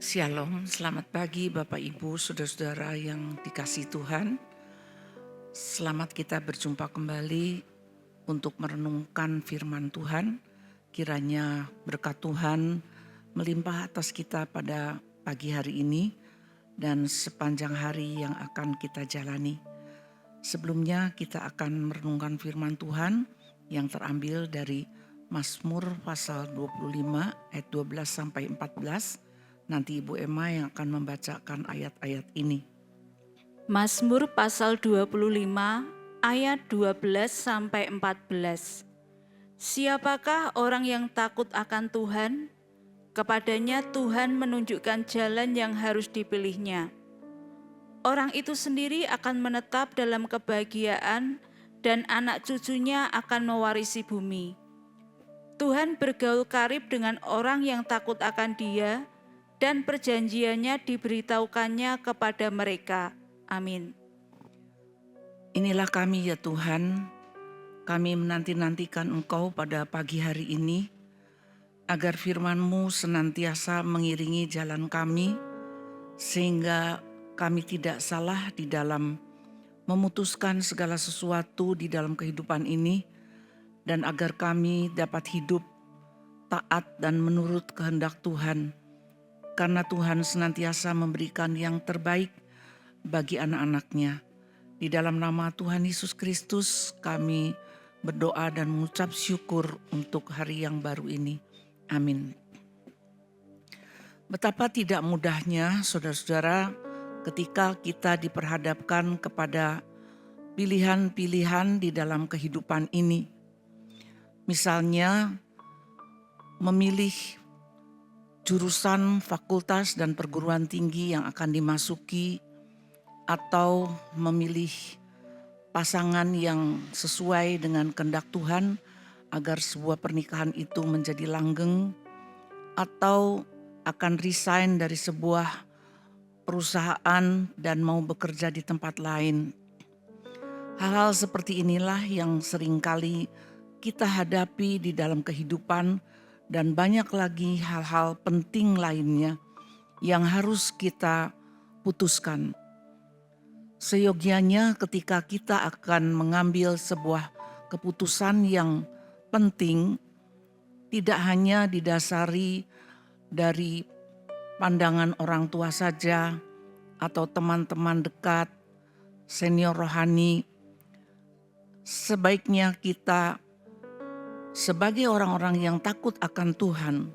Shalom, selamat pagi Bapak Ibu, Saudara-saudara yang dikasihi Tuhan. Selamat kita berjumpa kembali untuk merenungkan firman Tuhan. Kiranya berkat Tuhan melimpah atas kita pada pagi hari ini dan sepanjang hari yang akan kita jalani. Sebelumnya kita akan merenungkan firman Tuhan yang terambil dari Mazmur pasal 25 ayat 12 sampai 14. Nanti Ibu Emma yang akan membacakan ayat-ayat ini. Mazmur pasal 25 ayat 12 sampai 14. Siapakah orang yang takut akan Tuhan? Kepadanya Tuhan menunjukkan jalan yang harus dipilihnya. Orang itu sendiri akan menetap dalam kebahagiaan dan anak cucunya akan mewarisi bumi. Tuhan bergaul karib dengan orang yang takut akan Dia, dan perjanjiannya diberitahukannya kepada mereka. Amin. Inilah kami ya Tuhan, kami menanti-nantikan Engkau pada pagi hari ini, agar firman-Mu senantiasa mengiringi jalan kami, sehingga kami tidak salah di dalam memutuskan segala sesuatu di dalam kehidupan ini, dan agar kami dapat hidup taat dan menurut kehendak Tuhan. Karena Tuhan senantiasa memberikan yang terbaik bagi anak-anak-Nya. Di dalam nama Tuhan Yesus Kristus kami berdoa dan mengucap syukur untuk hari yang baru ini. Amin. Betapa tidak mudahnya saudara-saudara ketika kita diperhadapkan kepada pilihan-pilihan di dalam kehidupan ini. Misalnya memilih jurusan, fakultas, dan perguruan tinggi yang akan dimasuki, atau memilih pasangan yang sesuai dengan kehendak Tuhan agar sebuah pernikahan itu menjadi langgeng, atau akan resign dari sebuah perusahaan dan mau bekerja di tempat lain. Hal-hal seperti inilah yang seringkali kita hadapi di dalam kehidupan, dan banyak lagi hal-hal penting lainnya yang harus kita putuskan. Seyogianya ketika kita akan mengambil sebuah keputusan yang penting, tidak hanya didasari dari pandangan orang tua saja atau teman-teman dekat, senior rohani. Sebaiknya kita sebagai orang-orang yang takut akan Tuhan,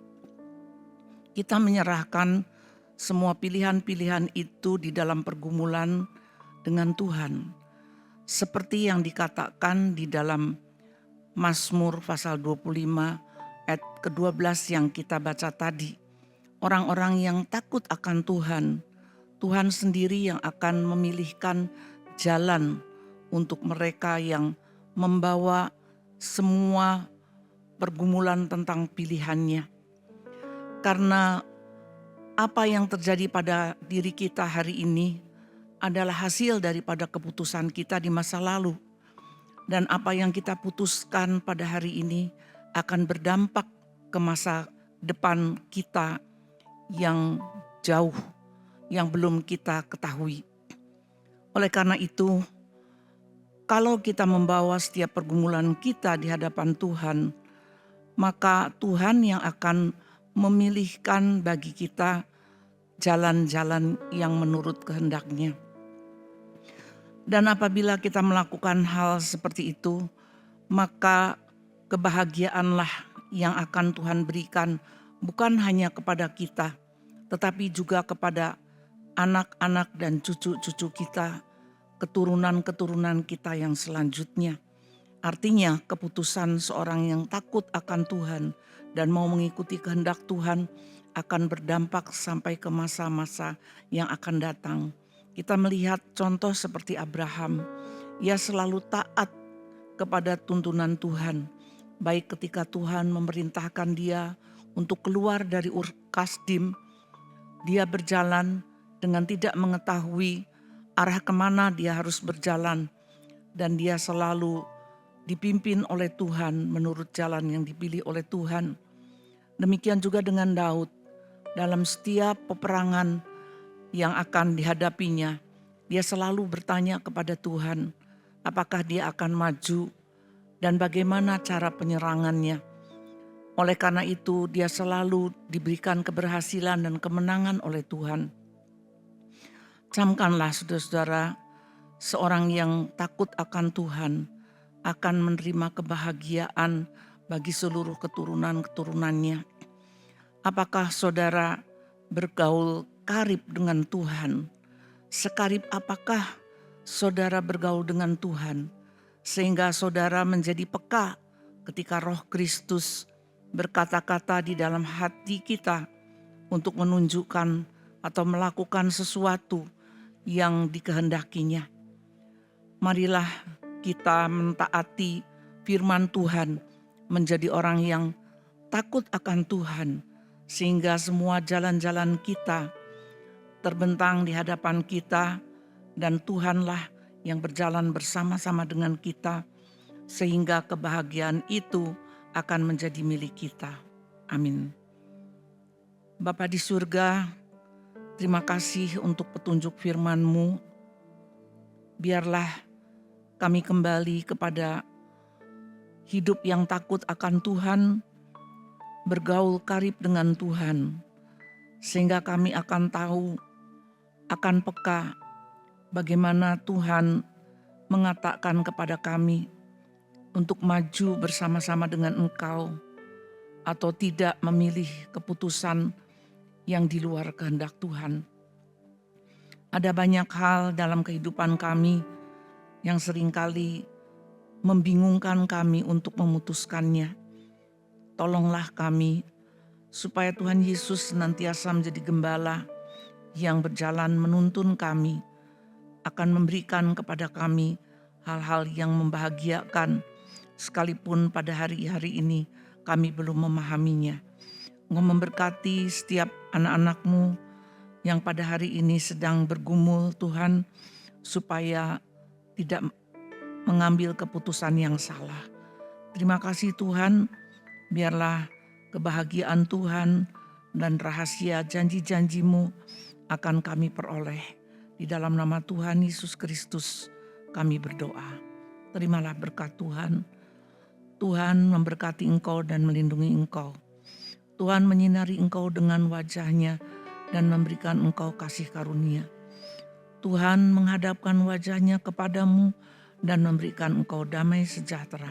kita menyerahkan semua pilihan-pilihan itu di dalam pergumulan dengan Tuhan. Seperti yang dikatakan di dalam Mazmur pasal 25 ayat ke-12 yang kita baca tadi. Orang-orang yang takut akan Tuhan, Tuhan sendiri yang akan memilihkan jalan untuk mereka yang membawa semua pergumulan tentang pilihannya. Karena apa yang terjadi pada diri kita hari ini adalah hasil daripada keputusan kita di masa lalu. Dan apa yang kita putuskan pada hari ini akan berdampak ke masa depan kita yang jauh, yang belum kita ketahui. Oleh karena itu, kalau kita membawa setiap pergumulan kita di hadapan Tuhan, maka Tuhan yang akan memilihkan bagi kita jalan-jalan yang menurut kehendak-Nya. Dan apabila kita melakukan hal seperti itu, maka kebahagiaanlah yang akan Tuhan berikan bukan hanya kepada kita, tetapi juga kepada anak-anak dan cucu-cucu kita, keturunan-keturunan kita yang selanjutnya. Artinya keputusan seorang yang takut akan Tuhan dan mau mengikuti kehendak Tuhan akan berdampak sampai ke masa-masa yang akan datang. Kita melihat contoh seperti Abraham, ia selalu taat kepada tuntunan Tuhan, baik ketika Tuhan memerintahkan dia untuk keluar dari Ur Kasdim, dia berjalan dengan tidak mengetahui arah kemana dia harus berjalan, dan dia selalu dipimpin oleh Tuhan menurut jalan yang dipilih oleh Tuhan. Demikian juga dengan Daud. dalam setiap peperangan yang akan dihadapinya, dia selalu bertanya kepada Tuhan, apakah dia akan maju dan bagaimana cara penyerangannya. Oleh karena itu, dia selalu diberikan keberhasilan dan kemenangan oleh Tuhan. Camkanlah saudara-saudara, seorang yang takut akan Tuhan akan menerima kebahagiaan bagi seluruh keturunan-keturunannya. Apakah saudara bergaul karib dengan Tuhan? Sekarib apakah saudara bergaul dengan Tuhan? Sehingga saudara menjadi peka ketika Roh Kristus berkata-kata di dalam hati kita untuk menunjukkan atau melakukan sesuatu yang dikehendakinya. Marilah kita mentaati firman Tuhan, menjadi orang yang takut akan Tuhan, sehingga semua jalan-jalan kita terbentang di hadapan kita, dan Tuhanlah yang berjalan bersama-sama dengan kita, sehingga kebahagiaan itu akan menjadi milik kita. Amin. Bapa di surga, terima kasih untuk petunjuk firman-Mu. Biarlah kami kembali kepada hidup yang takut akan Tuhan, bergaul karib dengan Tuhan, sehingga kami akan tahu, akan peka bagaimana Tuhan mengatakan kepada kami untuk maju bersama-sama dengan Engkau, atau tidak memilih keputusan yang di luar kehendak Tuhan. Ada banyak hal dalam kehidupan kami yang seringkali membingungkan kami untuk memutuskannya. Tolonglah kami supaya Tuhan Yesus senantiasa menjadi gembala yang berjalan menuntun kami, akan memberikan kepada kami hal-hal yang membahagiakan, sekalipun pada hari-hari ini kami belum memahaminya. Engkau memberkati setiap anak-anak-Mu yang pada hari ini sedang bergumul, Tuhan, supaya tidak mengambil keputusan yang salah. Terima kasih Tuhan, biarlah kebahagiaan Tuhan dan rahasia janji-janji-Mu akan kami peroleh. Di dalam nama Tuhan Yesus Kristus kami berdoa. Terimalah berkat Tuhan. Tuhan memberkati engkau dan melindungi engkau. Tuhan menyinari engkau dengan wajah-Nya dan memberikan engkau kasih karunia. Tuhan menghadapkan wajah-Nya kepadamu dan memberikan engkau damai sejahtera.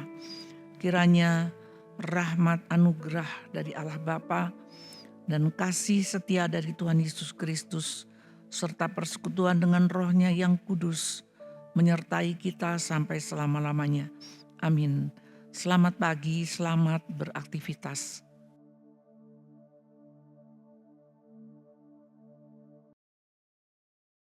Kiranya rahmat anugerah dari Allah Bapa dan kasih setia dari Tuhan Yesus Kristus serta persekutuan dengan Roh-Nya yang kudus menyertai kita sampai selama-lamanya. Amin. Selamat pagi, selamat beraktivitas.